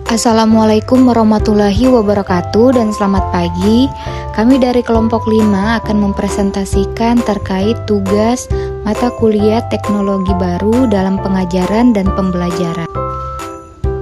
Assalamualaikum warahmatullahi wabarakatuh dan selamat pagi. Kami dari kelompok 5 akan mempresentasikan terkait tugas mata kuliah teknologi baru dalam pengajaran dan pembelajaran.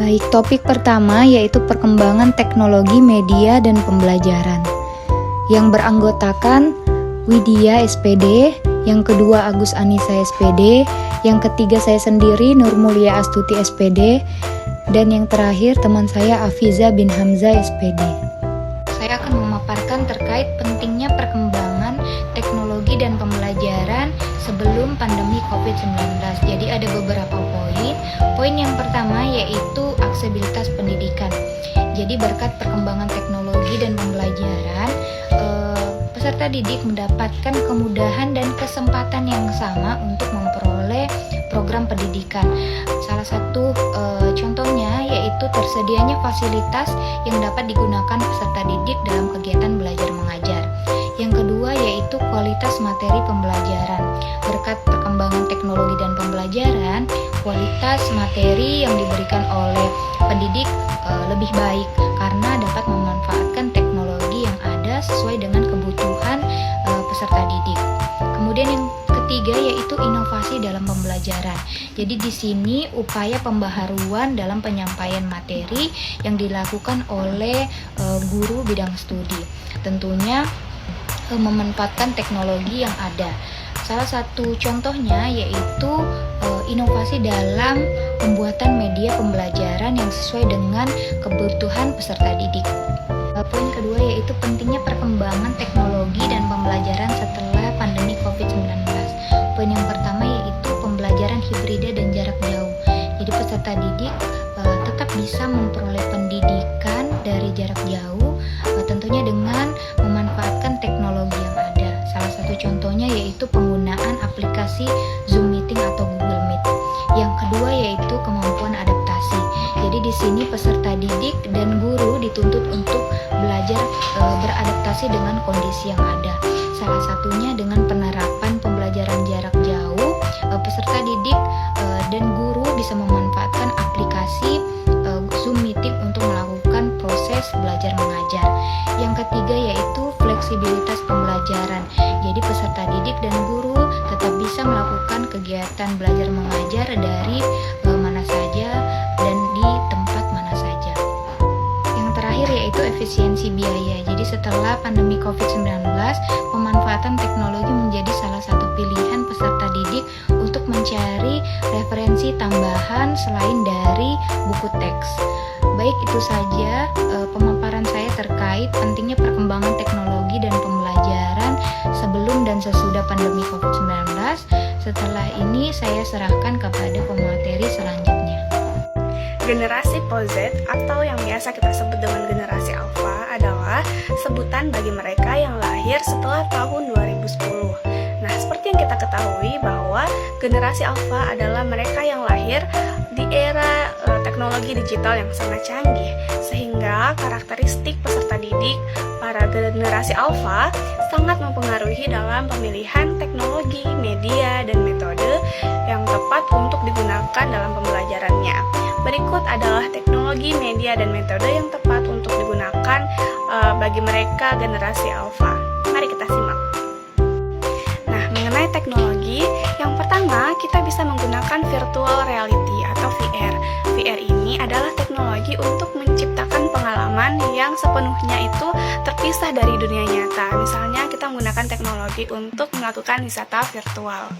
Baik, topik pertama yaitu perkembangan teknologi media dan pembelajaran, yang beranggotakan Widya SPD, yang kedua Agus Anissa SPD, yang ketiga saya sendiri Nur Mulia Astuti SPD, dan yang terakhir teman saya Afiza bin Hamzah SPD. Saya akan memaparkan terkait pentingnya perkembangan teknologi dan pembelajaran sebelum pandemi COVID-19. Jadi ada beberapa poin. Poin yang pertama yaitu aksesibilitas pendidikan. Jadi berkat perkembangan teknologi dan pembelajaran, peserta didik mendapatkan kemudahan dan kesempatan yang sama untuk memperoleh program pendidikan. Salah satu contohnya yaitu tersedianya fasilitas yang dapat digunakan peserta didik dalam kegiatan belajar mengajar. Yang kedua yaitu kualitas materi pembelajaran. Berkat perkembangan teknologi dan pembelajaran, kualitas materi yang diberikan oleh pendidik lebih baik karena dapat memanfaatkan teknologi yang ada sesuai dengan kebutuhan peserta didik. Kemudian yang ketiga yaitu inovasi dalam pembelajaran. Jadi di sini upaya pembaharuan dalam penyampaian materi yang dilakukan oleh guru bidang studi. Tentunya memanfaatkan teknologi yang ada. Salah satu contohnya yaitu inovasi dalam pembuatan media pembelajaran yang sesuai dengan kebutuhan peserta didik. Poin kedua yaitu pentingnya perkembangan teknologi dan pembelajaran setelah pandemi COVID-19. Poin yang pertama yaitu pembelajaran hibrida dan jarak jauh. Jadi peserta didik tetap bisa memperoleh pendidikan dari jarak jauh, tentunya dengan memanfaatkan teknologi yang ada. Salah satu contohnya yaitu penggunaan aplikasi Zoom Meeting atau Google Meet. Yang kedua yaitu kemampuan adaptasi. Jadi di sini peserta didik dan guru dituntut untuk belajar beradaptasi dengan kondisi yang ada. Salah satunya dengan penerapan pembelajaran jarak jauh, peserta didik dan guru bisa memanfaatkan aplikasi Zoom Meeting untuk melakukan proses belajar mengajar. Yang ketiga yaitu fleksibilitas pembelajaran. Jadi peserta didik dan guru tetap bisa melakukan kegiatan belajar mengajar dari mana saja dan di tempat mana saja. Yang terakhir yaitu efisiensi biaya. Jadi setelah pandemi COVID-19, pemanfaatan teknologi menjadi salah satu pilihan peserta didik untuk mencari referensi tambahan selain dari buku teks. Baik, itu saja pemaparan saya terkait pentingnya perkembangan teknologi dan pembelajaran sebelum dan sesudah pandemi COVID-19. Setelah ini saya serahkan kepada pemateri selanjutnya. Generasi POZ atau yang biasa kita sebut dengan generasi alfa adalah sebutan bagi mereka yang lahir setelah tahun 2010. Nah, seperti yang kita ketahui bahwa generasi alfa adalah mereka yang lahir di era teknologi digital yang sangat canggih, sehingga karakteristik peserta didik para generasi alfa sangat mempengaruhi dalam pemilihan teknologi, media, dan metode yang tepat untuk digunakan dalam pembelajarannya. Berikut adalah teknologi, media, dan metode yang tepat untuk digunakan bagi mereka generasi alfa. Mari kita simak. Nah, mengenai teknologi, yang pertama kita bisa menggunakan virtual reality atau VR. VR ini adalah teknologi untuk menciptakan pengalaman yang sepenuhnya itu terpisah dari dunia nyata. Misalnya kita menggunakan teknologi untuk melakukan wisata virtual.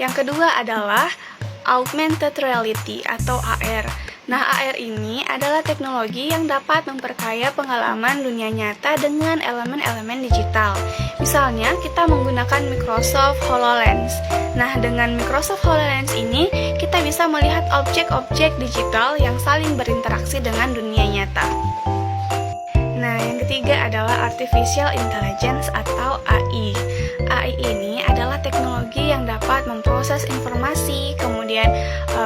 Yang kedua adalah augmented reality atau AR. Nah, AR ini adalah teknologi yang dapat memperkaya pengalaman dunia nyata dengan elemen-elemen digital. Misalnya, kita menggunakan Microsoft HoloLens. Nah, dengan Microsoft HoloLens ini, kita bisa melihat objek-objek digital yang saling berinteraksi dengan dunia nyata. Nah, yang ketiga adalah Artificial Intelligence atau AI. AI ini adalah teknologi yang dapat memproses informasi, kemudian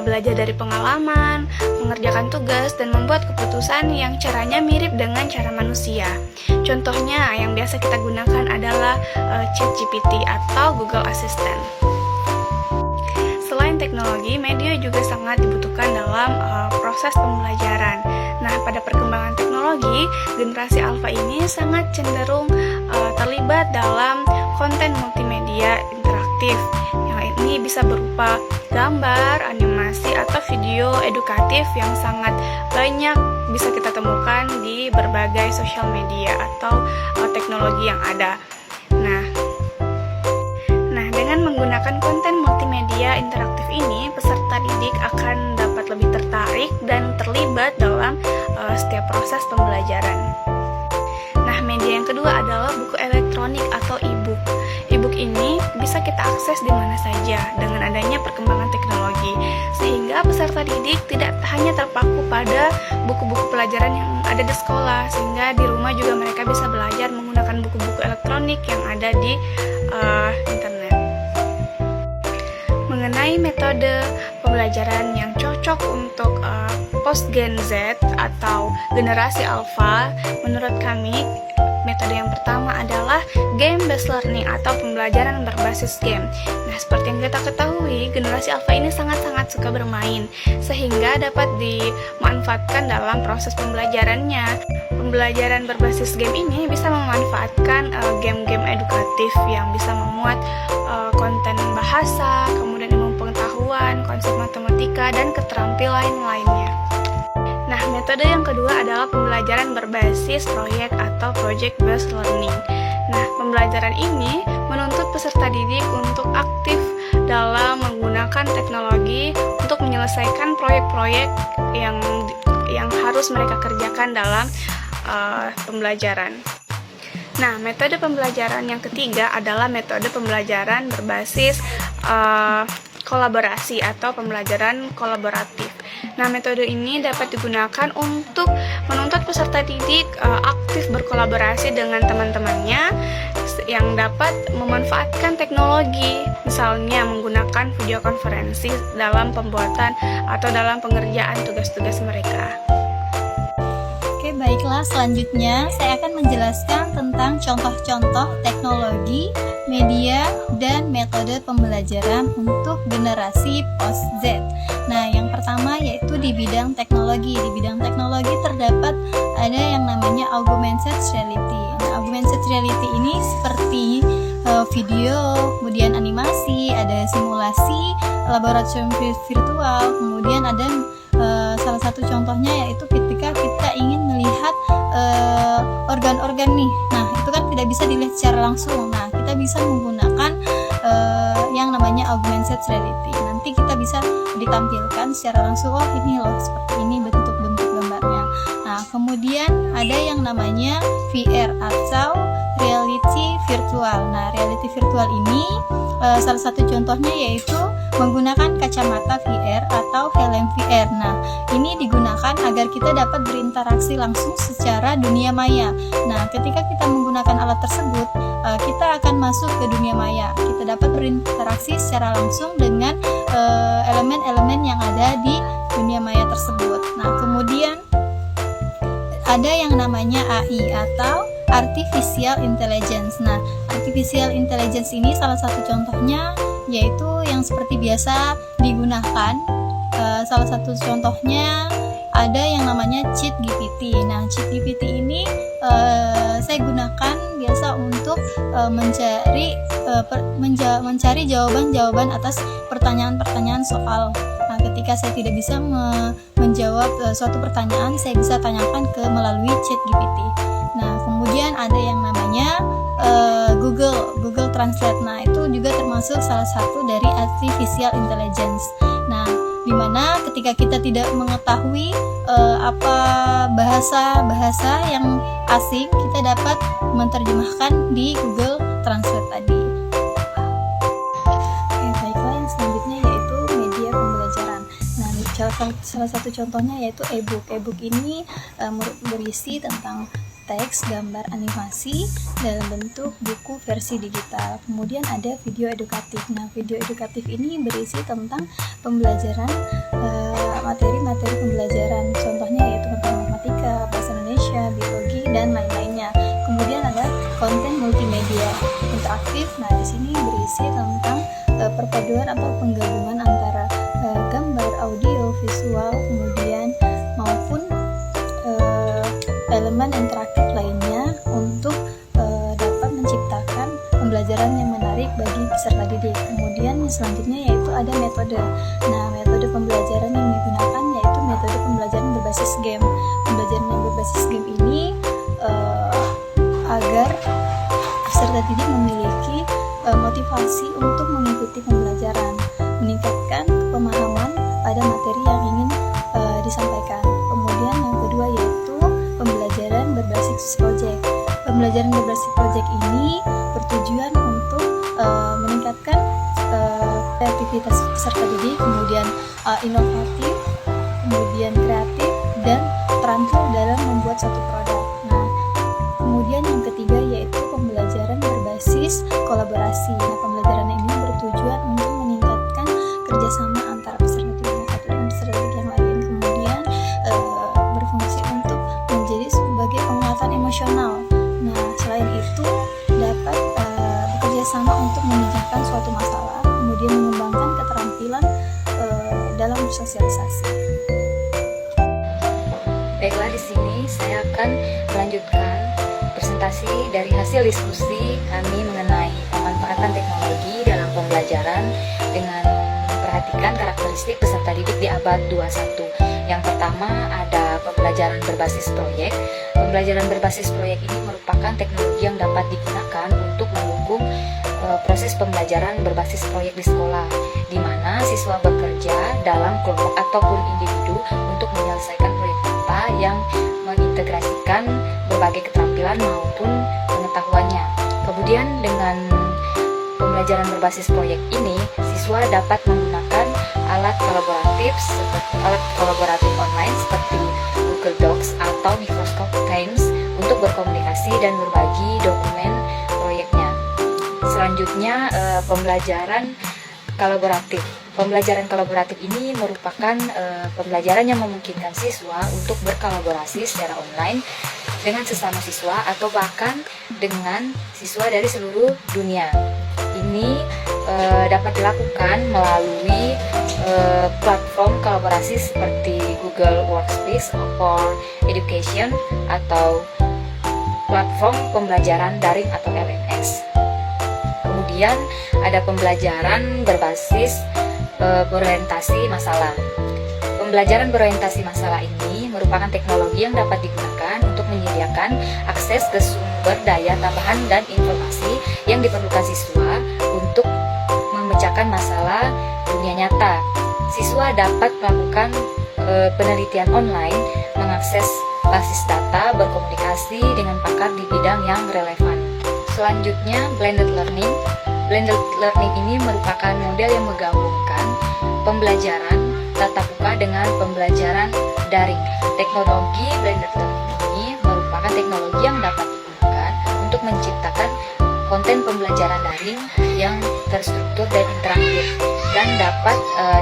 belajar dari pengalaman, mengerjakan tugas, dan membuat keputusan yang caranya mirip dengan cara manusia. Contohnya yang biasa kita gunakan adalah ChatGPT atau Google Assistant. Selain teknologi teknologi, media juga sangat dibutuhkan dalam proses pembelajaran. Nah, pada perkembangan teknologi, generasi alfa ini sangat cenderung terlibat dalam konten multimedia interaktif. Yang ini bisa berupa gambar, animasi, atau video edukatif yang sangat banyak bisa kita temukan di berbagai sosial media atau teknologi yang ada. Nah, dengan menggunakan konten multimedia interaktif ini, peserta didik akan dapat lebih tertarik dan terlibat dalam setiap proses pembelajaran. Nah, media yang kedua adalah buku elektronik atau e-book. E-book ini bisa kita akses di mana saja dengan adanya perkembangan teknologi, sehingga peserta didik tidak hanya terpaku pada buku-buku pelajaran yang ada di sekolah, sehingga di rumah juga mereka bisa belajar menggunakan buku-buku elektronik yang ada di internet. Mengenai metode pembelajaran yang cocok untuk post Gen Z atau generasi alpha, menurut kami metode yang pertama adalah game based learning atau pembelajaran berbasis game. Nah, seperti yang kita ketahui, generasi alpha ini sangat-sangat suka bermain, sehingga dapat dimanfaatkan dalam proses pembelajarannya. Pembelajaran berbasis game ini bisa memanfaatkan game-game edukatif yang bisa memuat konten bahasa, kemudian ilmu pengetahuan, konsep matematika, dan keterampilan lainnya. Nah, metode yang kedua adalah pembelajaran berbasis proyek atau project based learning. Nah, pembelajaran ini menuntut peserta didik untuk aktif dalam menggunakan teknologi untuk menyelesaikan proyek-proyek yang harus mereka kerjakan dalam pembelajaran. Nah, metode pembelajaran yang ketiga adalah metode pembelajaran berbasis kolaborasi atau pembelajaran kolaboratif. Nah, metode ini dapat digunakan untuk menuntut peserta didik aktif berkolaborasi dengan teman-temannya yang dapat memanfaatkan teknologi, misalnya menggunakan video konferensi dalam pembuatan atau dalam pengerjaan tugas-tugas mereka. Oke, baiklah, selanjutnya saya akan menjelaskan tentang contoh-contoh teknologi, media, dan metode pembelajaran untuk generasi post Z. Nah, yang pertama yaitu di bidang teknologi. Di bidang teknologi terdapat ada yang namanya augmented reality. Nah, augmented reality ini seperti video, kemudian animasi, ada simulasi, laboratorium virtual, kemudian ada salah satu contohnya yaitu ketika kita ingin melihat organ-organ nih. Nah, itu kan tidak bisa dilihat secara langsung. Nah, kita bisa menggunakan yang namanya augmented reality. Nanti kita bisa ditampilkan secara langsung, oh ini loh seperti ini bentuk-bentuk gambarnya. Nah, kemudian ada yang namanya VR atau reality virtual. Nah, reality virtual ini salah satu contohnya yaitu menggunakan kacamata VR atau helm VR. Nah, ini digunakan agar kita dapat berinteraksi langsung secara dunia maya. Nah, ketika kita menggunakan alat tersebut, kita akan masuk ke dunia maya. Kita dapat berinteraksi secara langsung dengan elemen-elemen yang ada di dunia maya tersebut. Nah, kemudian ada yang namanya AI atau Artificial Intelligence. Nah, Artificial Intelligence ini salah satu contohnya yaitu yang seperti biasa digunakan. Salah satu contohnya ada yang namanya ChatGPT. Nah, ChatGPT ini saya gunakan biasa untuk mencari jawaban-jawaban atas pertanyaan-pertanyaan soal. Nah, ketika saya tidak bisa menjawab suatu pertanyaan, saya bisa tanyakan melalui ChatGPT. Nah, kemudian ada yang namanya Google Translate. Nah, itu juga termasuk salah satu dari Artificial Intelligence. Nah, dimana ketika kita tidak mengetahui apa bahasa yang asing, kita dapat menerjemahkan di Google Translate tadi. Oke, baiklah, yang selanjutnya yaitu media pembelajaran. Nah, salah satu contohnya yaitu e-book. E-book ini berisi tentang teks, gambar, animasi dalam bentuk buku versi digital. Kemudian ada video edukatif. Nah, video edukatif ini berisi tentang pembelajaran materi-materi pembelajaran. Contohnya yaitu tentang matematika, bahasa Indonesia, biologi, dan lain-lainnya. Kemudian ada konten multimedia interaktif. Nah, di sini berisi tentang perpaduan atau penggabungan antara elemen interaktif lainnya untuk dapat menciptakan pembelajaran yang menarik bagi peserta didik. Kemudian yang selanjutnya yaitu ada metode. Nah, metode pembelajaran yang digunakan yaitu metode pembelajaran berbasis game. Pembelajaran yang berbasis game ini agar peserta didik memiliki motivasi untuk mengikuti pembelajaran, meningkatkan pemahaman pada materi yang ingin disampaikan. Kemudian yang kedua yaitu pembelajaran berbasis proyek. Pembelajaran berbasis proyek ini bertujuan untuk meningkatkan kreativitas peserta didik, kemudian inovatif, kemudian kreatif, dan terampil dalam membuat suatu produk. Nah, kemudian yang ketiga yaitu pembelajaran berbasis kolaborasi. Nah, pembelajaran ini bertujuan untuk meningkatkan kerjasama antara peserta didik yang satu dengan peserta didik yang lain. Kemudian berfungsi untuk menjadi sebagai penguatan emosional. Nah, selain itu dapat bekerja sama untuk memecahkan suatu masalah, kemudian mengembangkan keterampilan dalam bersosialisasi. Baiklah, di sini saya akan melanjutkan presentasi dari hasil diskusi kami mengenai pemanfaatan teknologi dalam pembelajaran dengan memperhatikan karakteristik peserta didik di abad 21. Yang pertama ada pembelajaran berbasis proyek. Pembelajaran berbasis proyek ini merupakan teknologi yang dapat digunakan untuk mendukung proses pembelajaran berbasis proyek di sekolah, di mana siswa bekerja dalam kelompok ataupun individu untuk menyelesaikan proyek nyata yang mengintegrasikan berbagai keterampilan maupun pengetahuannya. Kemudian dengan pembelajaran berbasis proyek ini, siswa dapat menggunakan alat kolaboratif online seperti Google Docs atau Microsoft Teams untuk berkomunikasi dan berbagi dokumen proyeknya. Selanjutnya, pembelajaran kolaboratif. Pembelajaran kolaboratif ini merupakan pembelajaran yang memungkinkan siswa untuk berkolaborasi secara online dengan sesama siswa atau bahkan dengan siswa dari seluruh dunia. Ini dapat dilakukan melalui platform kolaborasi seperti Google Workspace for Education atau platform pembelajaran daring atau LMS. Kemudian ada pembelajaran berbasis berorientasi masalah. Pembelajaran berorientasi masalah ini merupakan teknologi yang dapat digunakan untuk menyediakan akses ke sumber daya tambahan dan informasi yang diperlukan siswa untuk memecahkan masalah dunia nyata. Siswa dapat melakukan penelitian online, mengakses basis data, berkomunikasi dengan pakar di bidang yang relevan. Selanjutnya, blended learning. Blended learning ini merupakan model yang menggabungkan pembelajaran tatap muka dengan pembelajaran daring. Teknologi blended learning ini merupakan teknologi yang dapat digunakan untuk menciptakan konten pembelajaran daring yang terstruktur dan interaktif dan dapat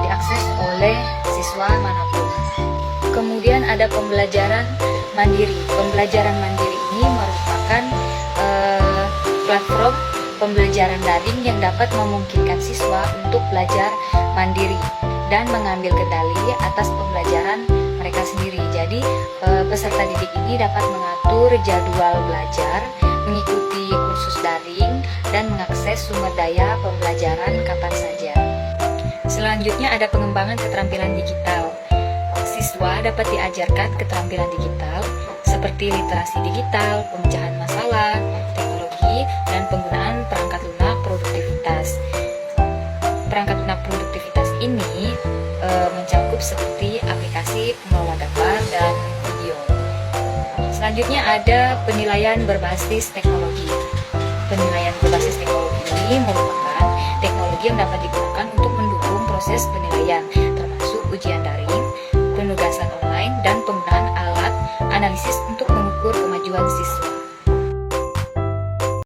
diakses oleh siswa manapun. Kemudian ada pembelajaran mandiri. Pembelajaran mandiri ini merupakan platform pembelajaran daring yang dapat memungkinkan siswa untuk belajar mandiri dan mengambil kendali atas pembelajaran mereka sendiri. Jadi peserta didik ini dapat mengatur jadwal belajar, mengikuti kursus daring, dan mengakses sumber daya pembelajaran kapan saja. Selanjutnya ada pengembangan keterampilan digital. Siswa dapat diajarkan keterampilan digital seperti literasi digital, pemecahan masalah, teknologi, dan penggunaan perangkat lunak produktivitas. Perangkat lunak produktivitas ini mencakup seperti aplikasi pengelola gambar dan video. Selanjutnya ada penilaian berbasis teknologi. Penilaian berbasis teknologi ini merupakan teknologi yang dapat digunakan untuk mendukung proses penilaian, termasuk ujian daring, penugasan online,